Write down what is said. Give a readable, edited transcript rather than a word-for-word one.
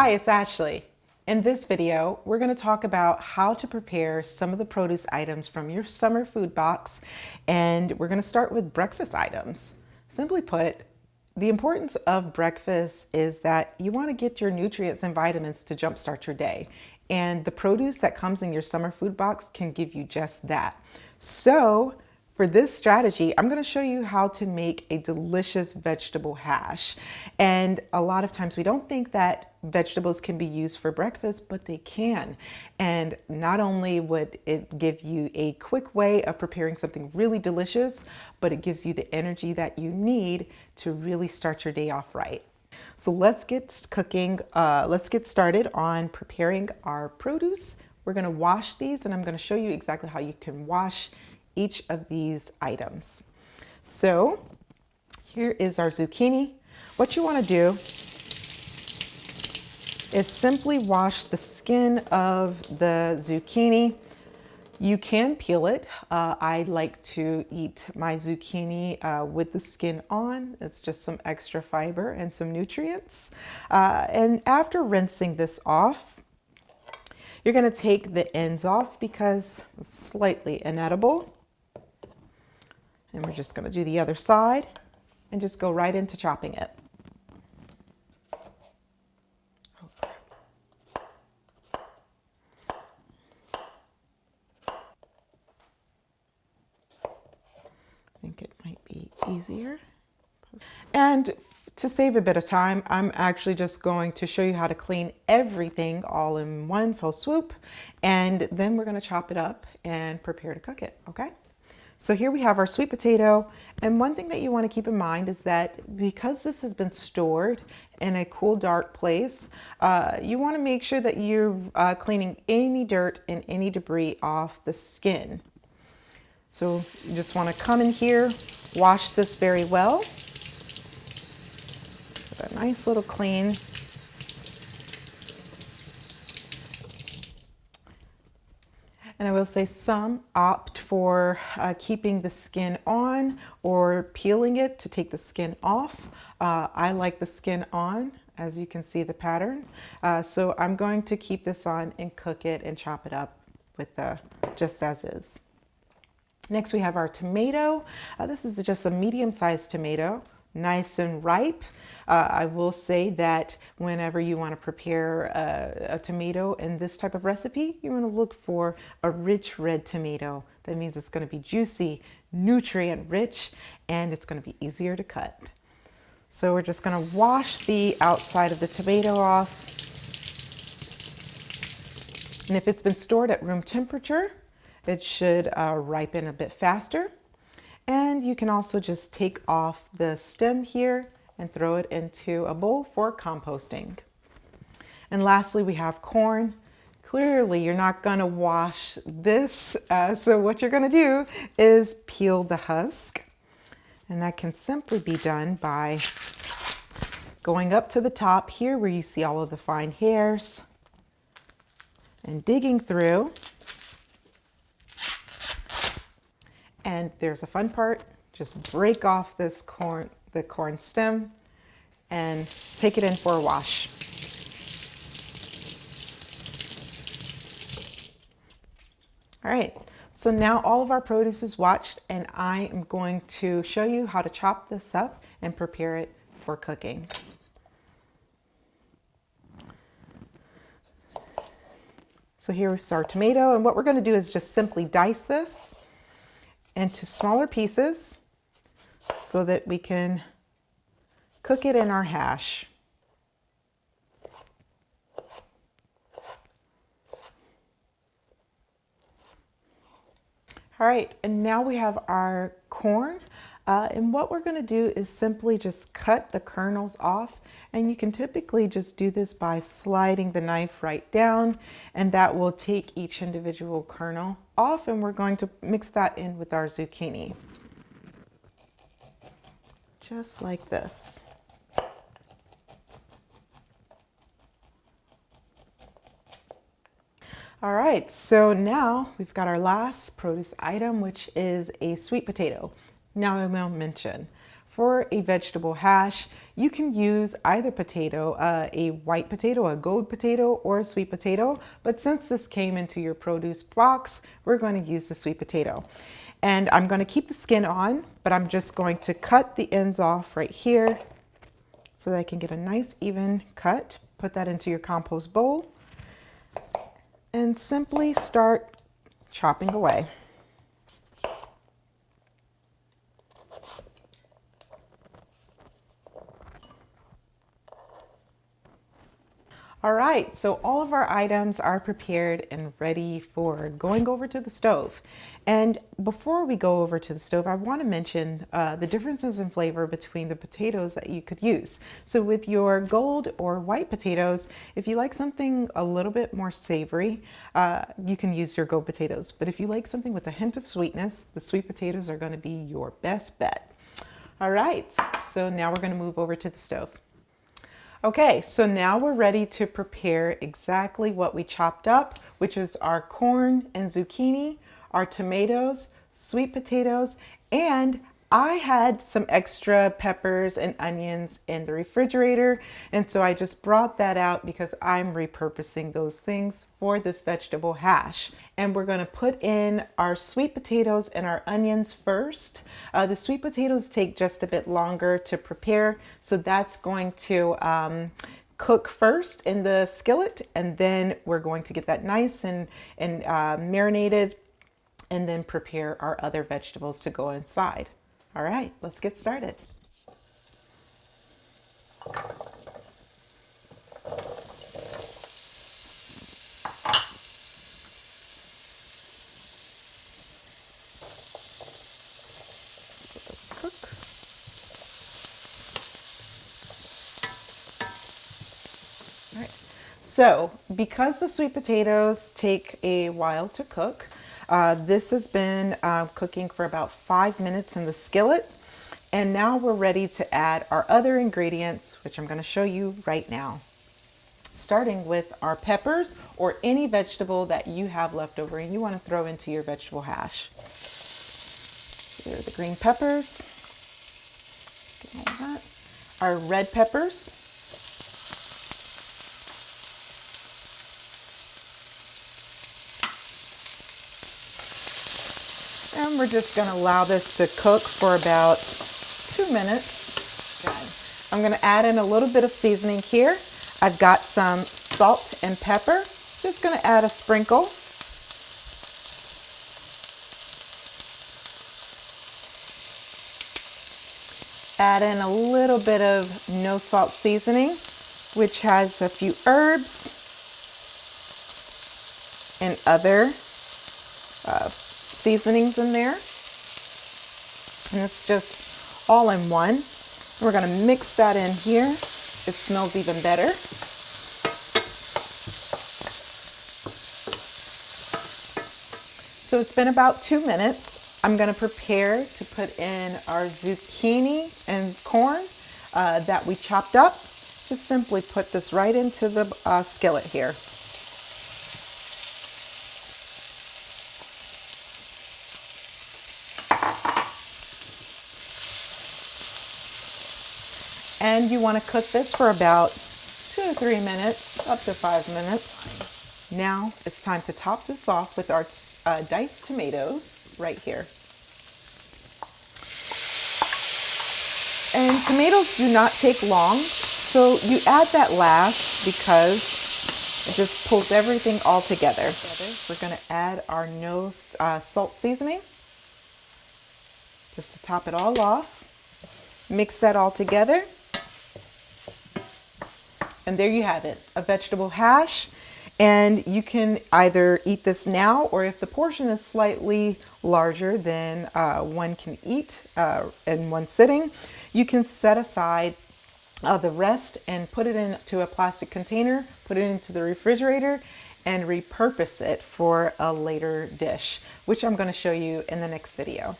Hi, it's Ashley. In this video, we're going to talk about how to prepare some of the produce items from your summer food box, and we're going to start with breakfast items. Simply put, the importance of breakfast is that you want to get your nutrients and vitamins to jumpstart your day, and the produce that comes in your summer food box can give you just that. So, for this strategy, I'm going to show you how to make a delicious vegetable hash. And a lot of times we don't think that vegetables can be used for breakfast, but they can. And not only would it give you a quick way of preparing something really delicious, but it gives you the energy that you need to really start your day off right. So let's get cooking. Let's get started on preparing our produce. We're going to wash these, and I'm going to show you exactly how you can wash each of these items. So here is our zucchini. What you want to do is simply wash the skin of the zucchini. You can peel it. I like to eat my zucchini with the skin on. It's just some extra fiber and some nutrients. And after rinsing this off, you're going to take the ends off because it's slightly inedible. And we're just going to do the other side and just go right into chopping it. I think it might be easier. And to save a bit of time, I'm actually just going to show you how to clean everything all in one fell swoop. And then we're going to chop it up and prepare to cook it, okay? So here we have our sweet potato, and one thing that you want to keep in mind is that because this has been stored in a cool, dark place, you want to make sure that you're cleaning any dirt and any debris off the skin. So you just want to come in here, wash this very well. Give it a nice little clean. And I will say some opt for keeping the skin on or peeling it to take the skin off. I like the skin on, as you can see the pattern. So I'm going to keep this on and cook it and chop it up with just as is. Next we have our tomato. This is just a medium-sized tomato, nice and ripe. I will say that whenever you want to prepare a tomato in this type of recipe, you want to look for a rich red tomato. That means it's going to be juicy, nutrient rich, and it's going to be easier to cut. So we're just going to wash the outside of the tomato off. And if it's been stored at room temperature, it should ripen a bit faster. And you can also just take off the stem here and throw it into a bowl for composting. And lastly, we have corn. Clearly, you're not going to wash this. So what you're going to do is peel the husk. And that can simply be done by going up to the top here where you see all of the fine hairs and digging through. And there's a fun part. Just break off this corn, the corn stem, and take it in for a wash. All right, so now all of our produce is washed, and I am going to show you how to chop this up and prepare it for cooking. So here's our tomato, and what we're going to do is just simply dice this into smaller pieces so that we can cook it in our hash. All right, and now we have our corn. And what we're going to do is simply just cut the kernels off. And you can typically just do this by sliding the knife right down, and that will take each individual kernel off. And we're going to mix that in with our zucchini. Just like this. All right, so now we've got our last produce item, which is a sweet potato. Now I will mention, for a vegetable hash, you can use either potato, a white potato, a gold potato, or a sweet potato. But since this came into your produce box, we're going to use the sweet potato. And I'm going to keep the skin on, but I'm just going to cut the ends off right here so that I can get a nice even cut. Put that into your compost bowl and simply start chopping away. All right, so all of our items are prepared and ready for going over to the stove. And before we go over to the stove, I want to mention the differences in flavor between the potatoes that you could use. So with your gold or white potatoes, if you like something a little bit more savory, you can use your gold potatoes. But if you like something with a hint of sweetness, the sweet potatoes are going to be your best bet. All right, so now we're going to move over to the stove. Okay, so now we're ready to prepare exactly what we chopped up, which is our corn and zucchini, our tomatoes, sweet potatoes, and I had some extra peppers and onions in the refrigerator, and so I just brought that out because I'm repurposing those things for this vegetable hash. And we're going to put in our sweet potatoes and our onions first. The sweet potatoes take just a bit longer to prepare, so that's going to cook first in the skillet, and then we're going to get that nice and marinated, and then prepare our other vegetables to go inside. All right, let's get started. Let's cook. All right, so because the sweet potatoes take a while to cook, this has been cooking for about 5 minutes in the skillet. And now we're ready to add our other ingredients, which I'm going to show you right now. Starting with our peppers or any vegetable that you have left over and you want to throw into your vegetable hash. Here are the green peppers. Get all that. Our red peppers. And we're just going to allow this to cook for about 2 minutes. Okay. I'm going to add in a little bit of seasoning here. I've got some salt and pepper. Just going to add a sprinkle. Add in a little bit of no salt seasoning, which has a few herbs and other seasonings in there. And it's just all in one. We're going to mix that in here. It smells even better. So it's been about 2 minutes. I'm going to prepare to put in our zucchini and corn that we chopped up. Just simply put this right into the skillet here. And you want to cook this for about 2 to 3 minutes, up to 5 minutes. Now it's time to top this off with our diced tomatoes right here. And tomatoes do not take long, so you add that last because it just pulls everything all together. We're going to add our no salt seasoning just to top it all off. Mix that all together. And there you have it, a vegetable hash. And you can either eat this now, or if the portion is slightly larger than one can eat in one sitting, you can set aside the rest and put it into a plastic container, put it into the refrigerator, and repurpose it for a later dish, which I'm going to show you in the next video.